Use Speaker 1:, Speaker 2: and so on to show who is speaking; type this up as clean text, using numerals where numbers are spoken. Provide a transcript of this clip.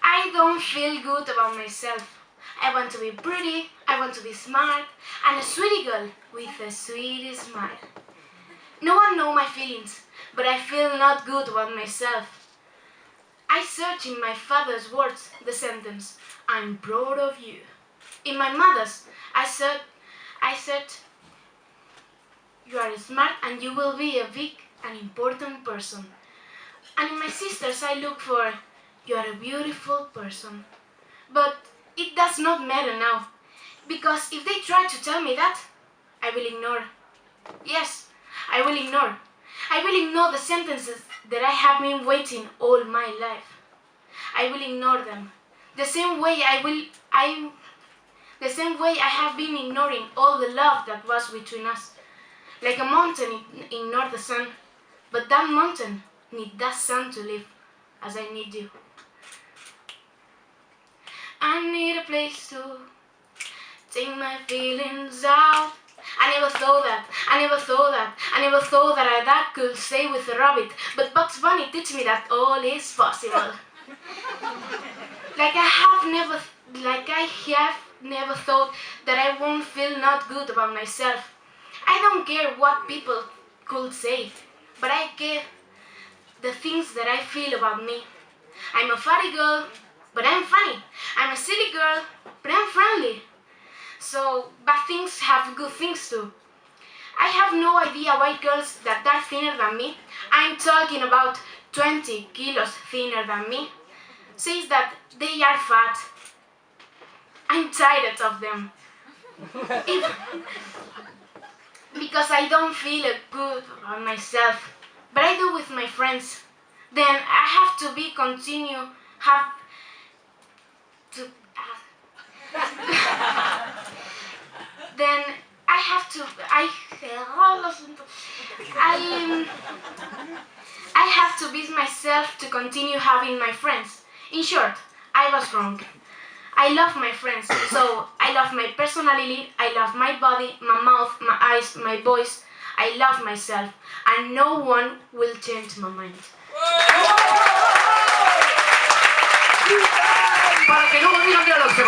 Speaker 1: I don't feel good about myself. I want to be pretty, I want to be smart, and a sweetie girl with a sweet smile. No one knows my feelings, but I feel not good about myself. I search in my father's words the sentence, I'm proud of you. In my mother's, I said, you are smart and you will be a big and important person. And in my sister's, I look for, you are a beautiful person. But it does not matter now, because if they try to tell me that, I will ignore. Yes, I will ignore. I will ignore the sentences that I have been waiting all my life. I will ignore them. The same way I have been ignoring all the love that was between us. Like a mountain ignore the sun, but that mountain needs that sun to live, as I need you. I need a place to take my feelings out. I never thought that that could stay with a rabbit, but Bugs Bunny teach me that all is possible. Like I have never thought that I won't feel not good about myself. I don't care what people could say, but I care the things that I feel about me. I'm a funny girl, but I'm funny. I'm a silly girl, but I'm friendly. So bad things have good things too. I have no idea why girls that are thinner than me, I'm talking about 20 kilos thinner than me, says that they are fat. I'm tired of them. Because I don't feel good about myself, but I do with my friends. Then I have to then I have to beat myself to continue having my friends. In short, I was wrong. I love my friends, so I love my personality, I love my body, my mouth, my eyes, my voice. I love myself, and no one will change my mind.
Speaker 2: Para que no me digan que era lo que